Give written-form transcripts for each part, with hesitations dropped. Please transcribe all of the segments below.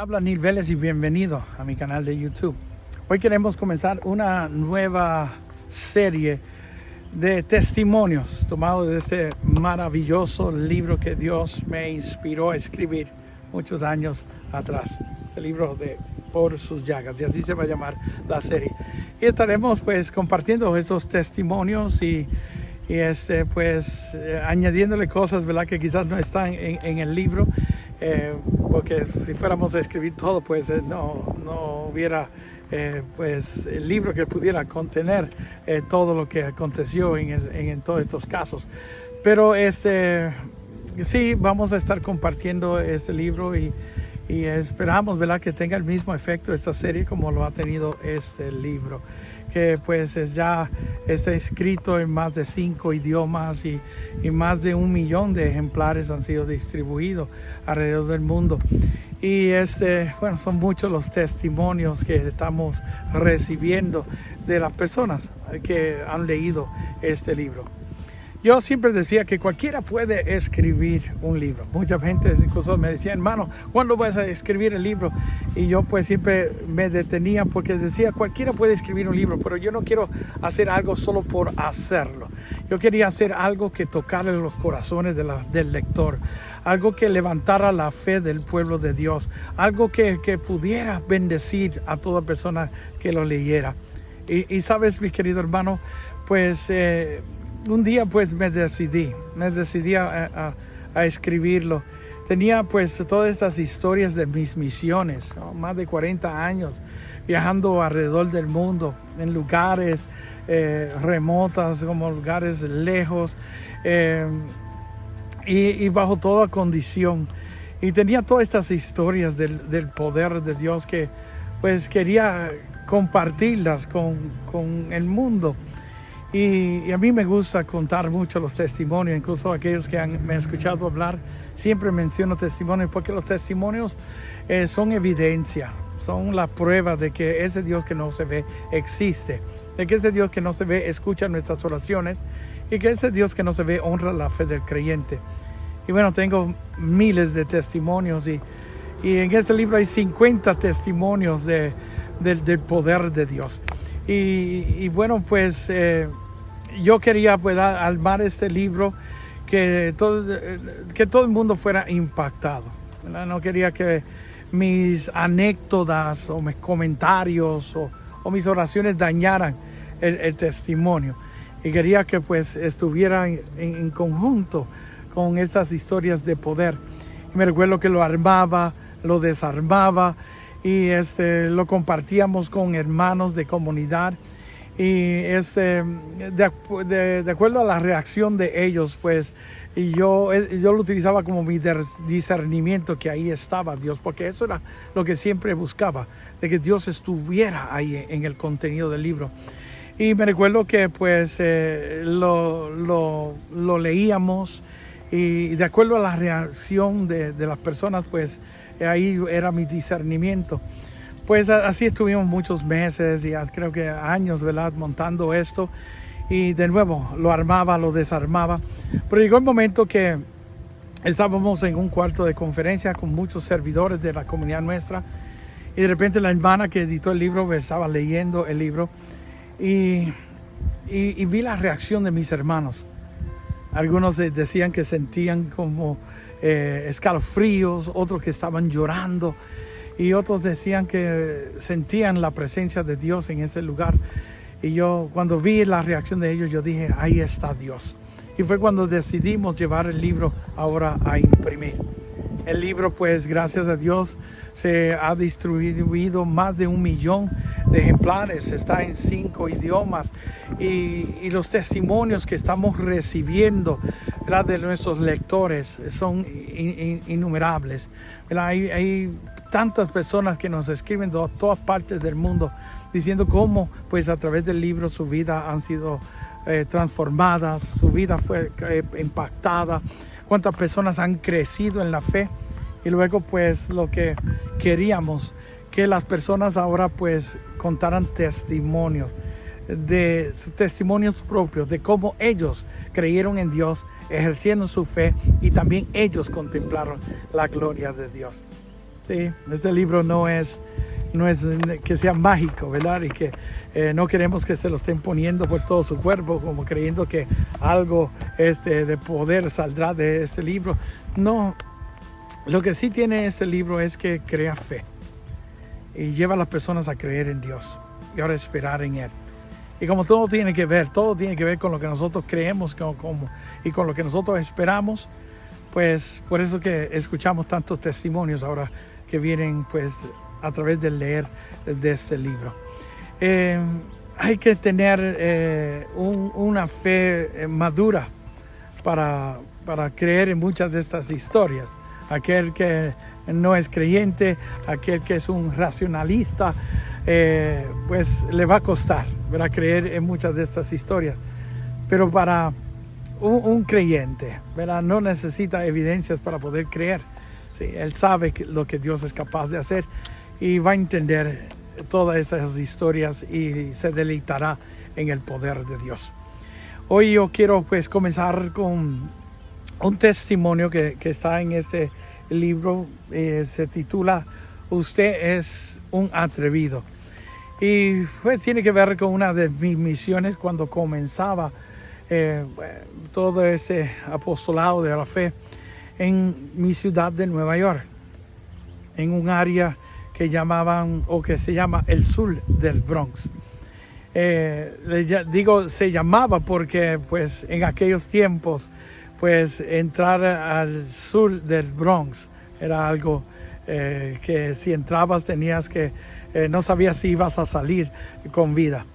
habla Neil Vélez y bienvenido a mi canal de YouTube. Hoy queremos comenzar una nueva serie de testimonios tomados de ese maravilloso libro que Dios me inspiró a escribir muchos años atrás. El libro de Por sus llagas, y así se va a llamar la serie. Y estaremos pues compartiendo esos testimonios y añadiéndole cosas, ¿verdad?, que quizás no están en el libro, porque si fuéramos a escribir todo, pues no hubiera pues el libro que pudiera contener todo lo que aconteció en todos estos casos. Pero sí, vamos a estar compartiendo este libro y esperamos, ¿verdad?, que tenga el mismo efecto esta serie como lo ha tenido este libro, que pues está escrito en más de 5 idiomas y más de 1 millón de ejemplares han sido distribuidos alrededor del mundo. Y son muchos los testimonios que estamos recibiendo de las personas que han leído este libro. Yo siempre decía que cualquiera puede escribir un libro. Mucha gente incluso me decía, hermano, ¿cuándo vas a escribir el libro? Y yo pues siempre me detenía porque decía, cualquiera puede escribir un libro, pero yo no quiero hacer algo solo por hacerlo. Yo quería hacer algo que tocara los corazones del lector, algo que levantara la fe del pueblo de Dios, algo que pudiera bendecir a toda persona que lo leyera. Y sabes, mi querido hermano, pues un día pues me decidí a escribirlo. Tenía pues todas estas historias de mis misiones, ¿no? Más de 40 años viajando alrededor del mundo, en lugares remotas, como lugares lejos, y bajo toda condición. Y tenía todas estas historias del poder de Dios que pues quería compartirlas con el mundo. Y a mí me gusta contar mucho los testimonios, incluso aquellos que me han escuchado hablar, siempre menciono testimonios, porque los testimonios son evidencia, son la prueba de que ese Dios que no se ve existe, de que ese Dios que no se ve escucha nuestras oraciones y que ese Dios que no se ve honra la fe del creyente. Y bueno, tengo miles de testimonios y en este libro hay 50 testimonios del poder de Dios. Y bueno, pues yo quería pues armar este libro que todo el mundo fuera impactado, ¿verdad? No quería que mis anécdotas o mis comentarios o mis oraciones dañaran el testimonio. Y quería que pues estuviera en conjunto con esas historias de poder. Y me recuerdo que lo armaba, lo desarmaba y lo compartíamos con hermanos de comunidad. Y de acuerdo a la reacción de ellos, pues yo lo utilizaba como mi discernimiento, que ahí estaba Dios, porque eso era lo que siempre buscaba, de que Dios estuviera ahí en el contenido del libro. Y me recuerdo que pues lo leíamos y de acuerdo a la reacción de las personas, pues ahí era mi discernimiento. Pues así estuvimos muchos meses y creo que años, ¿verdad?, montando esto. Y de nuevo lo armaba, lo desarmaba. Pero llegó el momento que estábamos en un cuarto de conferencia con muchos servidores de la comunidad nuestra. Y de repente la hermana que editó el libro estaba leyendo el libro. Y vi la reacción de mis hermanos. Algunos decían que sentían como escalofríos, otros que estaban llorando. Y otros decían que sentían la presencia de Dios en ese lugar. Y yo, cuando vi la reacción de ellos, yo dije, ahí está Dios. Y fue cuando decidimos llevar el libro ahora a imprimir. El libro, pues, gracias a Dios, se ha distribuido más de 1 millón de ejemplares. Está en 5 idiomas. Y los testimonios que estamos recibiendo, ¿verdad?, de nuestros lectores son innumerables, ¿verdad? Hay tantas personas que nos escriben de todas partes del mundo diciendo cómo pues a través del libro su vida han sido transformadas, su vida fue impactada, cuántas personas han crecido en la fe. Y luego pues lo que queríamos, que las personas ahora pues contaran testimonios propios de cómo ellos creyeron en Dios, ejercieron su fe y también ellos contemplaron la gloria de Dios. Sí, este libro no es que sea mágico, ¿verdad? Y que no queremos que se lo estén poniendo por todo su cuerpo, como creyendo que algo de poder saldrá de este libro. No, lo que sí tiene este libro es que crea fe y lleva a las personas a creer en Dios y ahora esperar en Él. Y como todo tiene que ver con lo que nosotros creemos y con lo que nosotros esperamos, pues por eso que escuchamos tantos testimonios ahora que vienen pues a través de leer de este libro. Hay que tener una fe madura para creer en muchas de estas historias. Aquel que no es creyente, aquel que es un racionalista, pues le va a costar, ¿verdad?, creer en muchas de estas historias. Pero para un creyente, ¿verdad?, no necesita evidencias para poder creer. Sí, él sabe lo que Dios es capaz de hacer y va a entender todas esas historias y se deleitará en el poder de Dios. Hoy yo quiero pues comenzar con un testimonio que está en este libro. Se titula Usted es un atrevido. Y pues tiene que ver con una de mis misiones cuando comenzaba todo ese apostolado de la fe en mi ciudad de Nueva York, en un área que llamaban o que se llama el sur del Bronx. Digo se llamaba porque pues en aquellos tiempos pues entrar al sur del Bronx era algo que si entrabas tenías que no sabías si ibas a salir con vida.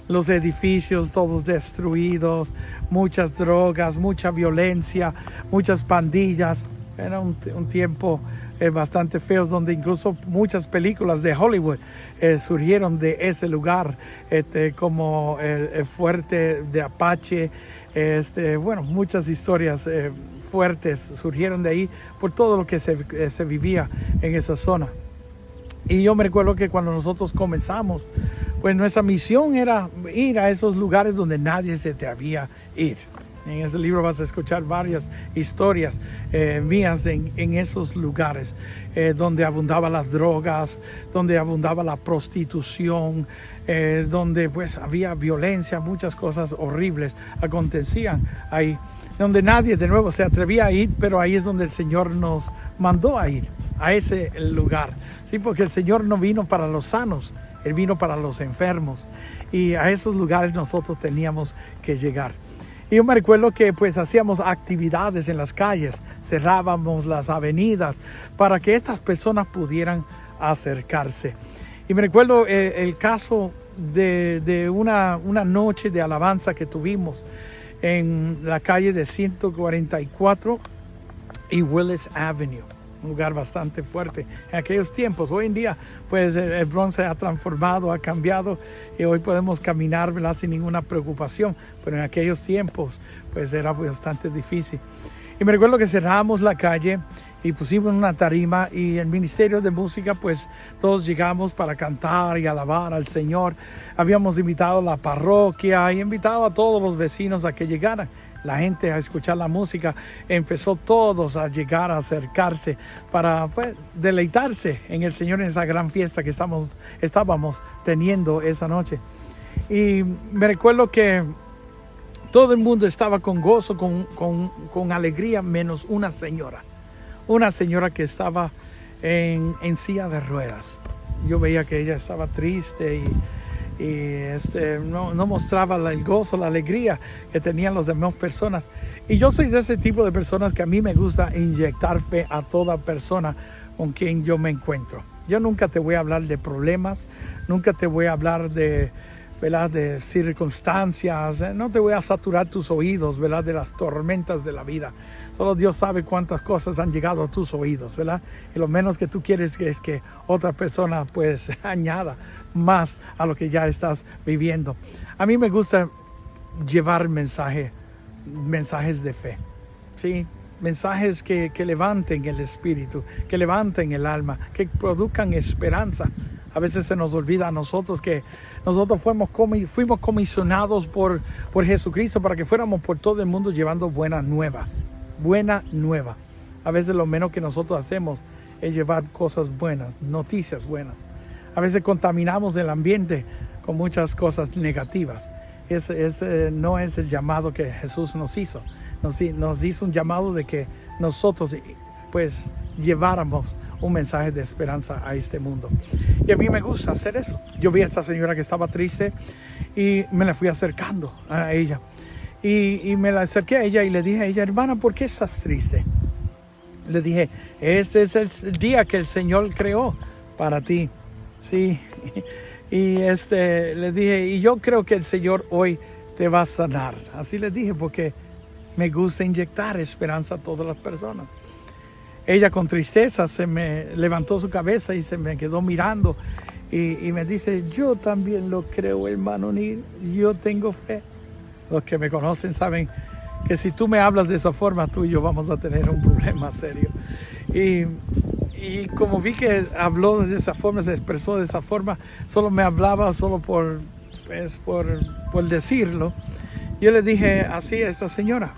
Los edificios todos destruidos, muchas drogas, mucha violencia, muchas pandillas. Era un tiempo bastante feo, donde incluso muchas películas de Hollywood surgieron de ese lugar, como el fuerte de Apache. Bueno, muchas historias fuertes surgieron de ahí por todo lo que se vivía en esa zona. Y yo me recuerdo que cuando nosotros comenzamos, pues nuestra misión era ir a esos lugares donde nadie se atrevía a ir. En este libro vas a escuchar varias historias mías en esos lugares donde abundaban las drogas, donde abundaba la prostitución, donde pues había violencia, muchas cosas horribles acontecían ahí, donde nadie de nuevo se atrevía a ir, pero ahí es donde el Señor nos mandó a ir, a ese lugar. Sí, porque el Señor no vino para los sanos, Él vino para los enfermos, y a esos lugares nosotros teníamos que llegar. Y yo me recuerdo que pues hacíamos actividades en las calles, cerrábamos las avenidas para que estas personas pudieran acercarse. Y me recuerdo el caso de una noche de alabanza que tuvimos en la calle de 144 y Willis Avenue. Un lugar bastante fuerte en aquellos tiempos. Hoy en día pues el Bronx se ha transformado, ha cambiado, y hoy podemos caminar, ¿verdad?, sin ninguna preocupación, pero en aquellos tiempos pues era bastante difícil. Y me recuerdo que cerramos la calle y pusimos una tarima, y el ministerio de música pues todos llegamos para cantar y alabar al Señor. Habíamos invitado a la parroquia y invitado a todos los vecinos a que llegaran. La gente a escuchar la música empezó todos a llegar, a acercarse para pues deleitarse en el Señor en esa gran fiesta que estábamos teniendo esa noche. Y me recuerdo que todo el mundo estaba con gozo, con alegría, menos una señora que estaba en silla de ruedas. Yo veía que ella estaba triste y no mostraba el gozo, la alegría que tenían las demás personas. Y yo soy de ese tipo de personas que a mí me gusta inyectar fe a toda persona con quien yo me encuentro. Yo nunca te voy a hablar de problemas, nunca te voy a hablar ¿verdad?, de circunstancias, no te voy a saturar tus oídos, ¿verdad?, de las tormentas de la vida. Solo Dios sabe cuántas cosas han llegado a tus oídos, ¿verdad? Y lo menos que tú quieres es que otra persona pues añada más a lo que ya estás viviendo. A mí me gusta llevar mensajes de fe, ¿sí? Mensajes que levanten el espíritu, que levanten el alma, que produzcan esperanza. A veces se nos olvida a nosotros que nosotros fuimos comisionados por Jesucristo para que fuéramos por todo el mundo llevando buena nueva. A veces lo menos que nosotros hacemos es llevar cosas buenas, noticias buenas. A veces contaminamos el ambiente con muchas cosas negativas. No es el llamado que Jesús nos hizo. Nos hizo un llamado de que nosotros pues lleváramos un mensaje de esperanza a este mundo. Y a mí me gusta hacer eso. Yo vi a esta señora que estaba triste y me la fui acercando a ella. Y me la acerqué a ella y le dije a ella, hermana, ¿por qué estás triste? Le dije, este es el día que el Señor creó para ti. Sí. Y le dije, y yo creo que el Señor hoy te va a sanar. Así le dije, porque me gusta inyectar esperanza a todas las personas. Ella con tristeza se me levantó su cabeza y se me quedó mirando y me dice, yo también lo creo, hermano Neil, yo tengo fe. Los que me conocen saben que si tú me hablas de esa forma, tú y yo vamos a tener un problema serio. Y como vi que habló de esa forma, se expresó de esa forma, solo me hablaba solo por decirlo, yo le dije así a esta señora,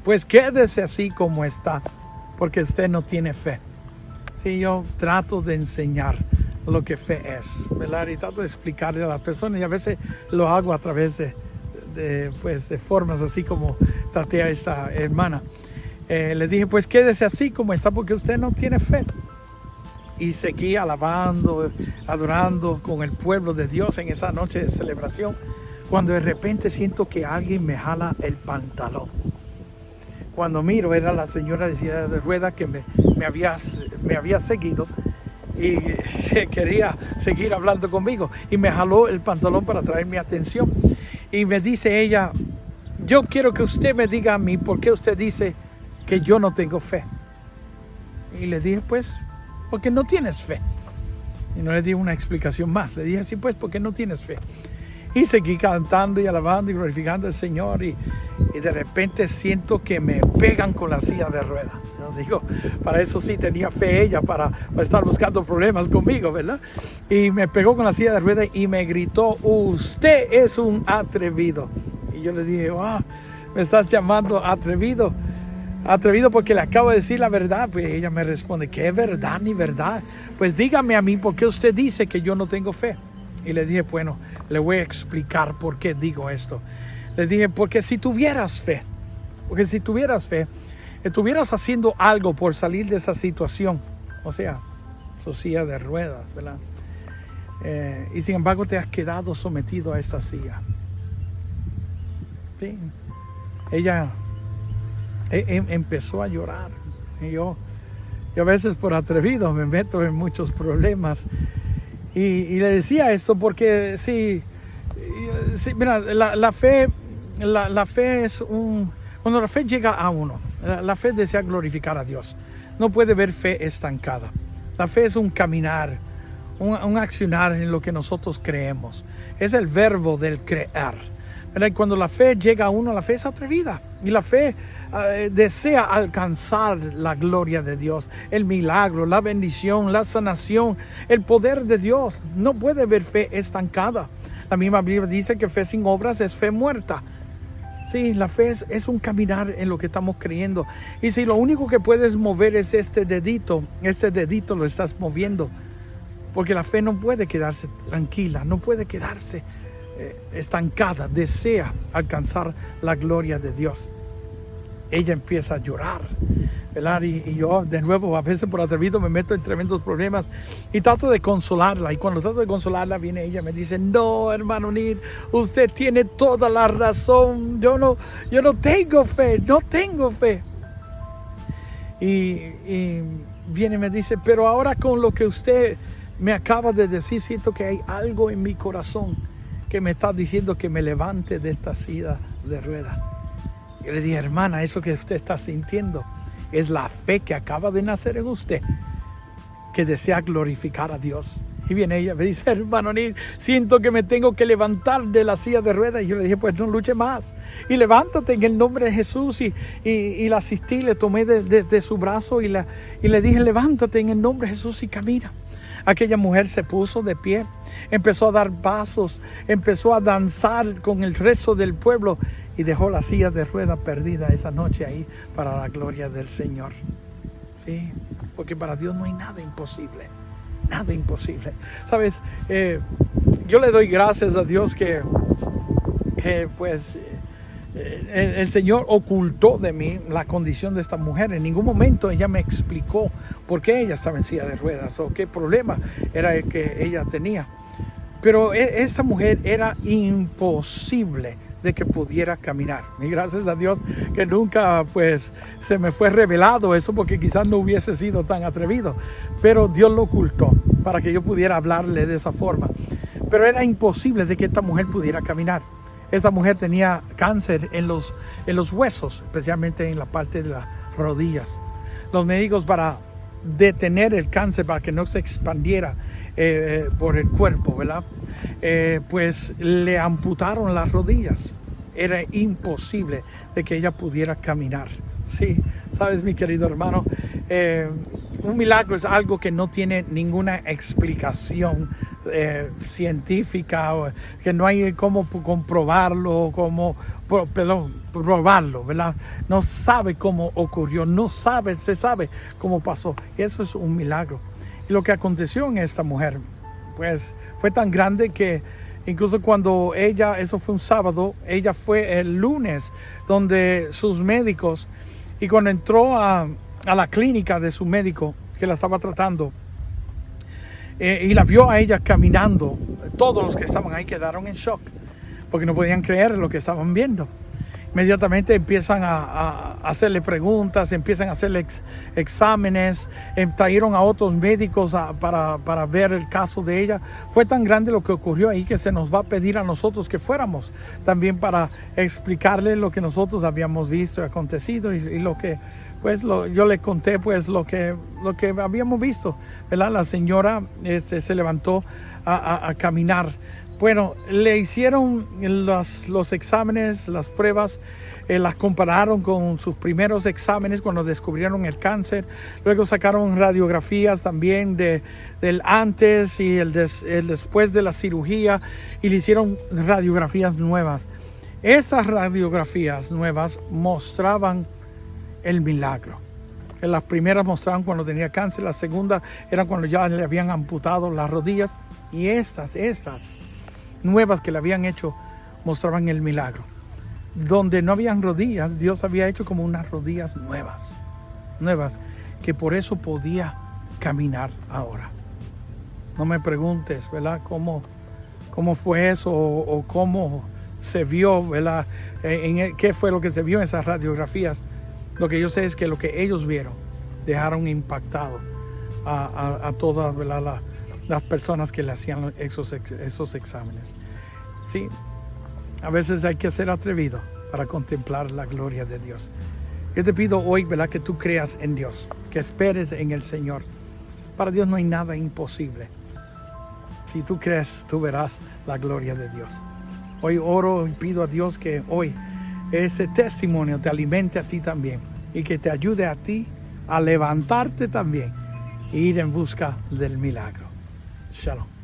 pues quédese así como está, porque usted no tiene fe. Sí, yo trato de enseñar lo que fe es, ¿verdad? Y trato de explicarle a las personas, y a veces lo hago a través de formas así como traté a esta hermana. Le dije, pues quédese así como está, porque usted no tiene fe. Y seguí alabando, adorando con el pueblo de Dios en esa noche de celebración, cuando de repente siento que alguien me jala el pantalón. Cuando miro, era la señora de silla de ruedas que me había seguido y quería seguir hablando conmigo, y me jaló el pantalón para traer mi atención. Y me dice ella, yo quiero que usted me diga a mí por qué usted dice que yo no tengo fe. Y le dije, pues, porque no tienes fe. Y no le di una explicación más. Le dije así, pues, porque no tienes fe. Y seguí cantando y alabando y glorificando al Señor. Y de repente siento que me pegan con la silla de ruedas. Yo digo, para eso sí tenía fe ella, para estar buscando problemas conmigo, ¿verdad? Y me pegó con la silla de ruedas y me gritó, usted es un atrevido. Y yo le dije, ¿me estás llamando atrevido? Atrevido porque le acabo de decir la verdad. Pues ella me responde, ¿qué verdad ni verdad? Pues dígame a mí por qué usted dice que yo no tengo fe. Y le dije, bueno, le voy a explicar por qué digo esto. Le dije, porque si tuvieras fe, estuvieras haciendo algo por salir de esa situación, o sea, su silla de ruedas, ¿verdad? Y sin embargo te has quedado sometido a esta silla. Sí. Ella empezó a llorar. Y yo a veces por atrevido me meto en muchos problemas. Y le decía esto porque sí, mira, la fe es cuando la fe llega a uno, la fe desea glorificar a Dios. No puede haber fe estancada. La fe es un caminar, un accionar en lo que nosotros creemos. Es el verbo del creer. ¿Verdad? Cuando la fe llega a uno, la fe es atrevida. Y la fe desea alcanzar la gloria de Dios, el milagro, la bendición, la sanación, el poder de Dios. No puede haber fe estancada. La misma Biblia dice que fe sin obras es fe muerta. Sí, la fe es un caminar en lo que estamos creyendo. Y si lo único que puedes mover es este dedito lo estás moviendo. Porque la fe no puede quedarse tranquila, no puede quedarse estancada, desea alcanzar la gloria de Dios. Ella empieza a llorar, ¿verdad? Y yo de nuevo a veces por atrevido me meto en tremendos problemas y trato de consolarla, y cuando trato de consolarla viene ella y me dice, no, hermano Neil, usted tiene toda la razón, yo no tengo fe, y viene y me dice, pero ahora con lo que usted me acaba de decir, siento que hay algo en mi corazón que me está diciendo que me levante de esta silla de ruedas. Yo le dije, hermana, eso que usted está sintiendo es la fe que acaba de nacer en usted, que desea glorificar a Dios. Y viene ella, me dice, hermano Neil, siento que me tengo que levantar de la silla de ruedas. Y yo le dije, pues no luche más. Y levántate en el nombre de Jesús. Y la asistí, le tomé de su brazo y le dije, levántate en el nombre de Jesús y camina. Aquella mujer se puso de pie, empezó a dar pasos, empezó a danzar con el resto del pueblo y dejó la silla de ruedas perdida esa noche ahí para la gloria del Señor. Sí, porque para Dios no hay nada imposible. Nada imposible. Sabes, yo le doy gracias a Dios que pues el Señor ocultó de mí la condición de esta mujer. En ningún momento ella me explicó por qué ella estaba en silla de ruedas o qué problema era el que ella tenía. Pero esta mujer era imposible de que pudiera caminar. Y gracias a Dios que nunca pues se me fue revelado eso, porque quizás no hubiese sido tan atrevido. Pero Dios lo ocultó para que yo pudiera hablarle de esa forma. Pero era imposible de que esta mujer pudiera caminar. Esta mujer tenía cáncer en los huesos, especialmente en la parte de las rodillas. Los médicos, para detener el cáncer, para que no se expandiera por el cuerpo, ¿verdad? Pues le amputaron las rodillas. Era imposible de que ella pudiera caminar. Sí, sabes, mi querido hermano, un milagro es algo que no tiene ninguna explicación científica, o que no hay cómo comprobarlo, probarlo, ¿verdad? No sabe cómo ocurrió, se sabe cómo pasó. Eso es un milagro. Y lo que aconteció en esta mujer, pues fue tan grande que incluso cuando eso fue un sábado, ella fue el lunes donde sus médicos, y cuando entró a la clínica de su médico que la estaba tratando, y la vio a ella caminando, todos los que estaban ahí quedaron en shock, porque no podían creer lo que estaban viendo. Inmediatamente empiezan a hacerle preguntas, empiezan a hacerle exámenes, trajeron a otros médicos para ver el caso de ella. Fue tan grande lo que ocurrió ahí que se nos va a pedir a nosotros que fuéramos también para explicarle lo que nosotros habíamos visto y acontecido, y lo que pues yo le conté pues lo que habíamos visto, ¿verdad? La señora se levantó a caminar. Bueno, le hicieron los exámenes, las pruebas, las compararon con sus primeros exámenes cuando descubrieron el cáncer. Luego sacaron radiografías también del antes y el después de la cirugía, y le hicieron radiografías nuevas. Esas radiografías nuevas mostraban el milagro. Las primeras mostraban cuando tenía cáncer, las segundas eran cuando ya le habían amputado las rodillas, y estas nuevas que le habían hecho mostraban el milagro. Donde no habían rodillas, Dios había hecho como unas rodillas nuevas, que por eso podía caminar ahora. No me preguntes, ¿verdad? ¿Cómo fue eso o cómo se vio, ¿verdad? ¿Qué fue lo que se vio en esas radiografías? Lo que yo sé es que lo que ellos vieron dejaron impactado a todas, ¿verdad? Las personas que le hacían esos exámenes. Sí, a veces hay que ser atrevido para contemplar la gloria de Dios. Yo te pido hoy, ¿verdad?, que tú creas en Dios, que esperes en el Señor. Para Dios no hay nada imposible. Si tú crees, tú verás la gloria de Dios. Hoy oro y pido a Dios que hoy ese testimonio te alimente a ti también, y que te ayude a ti a levantarte también e ir en busca del milagro. Shalom.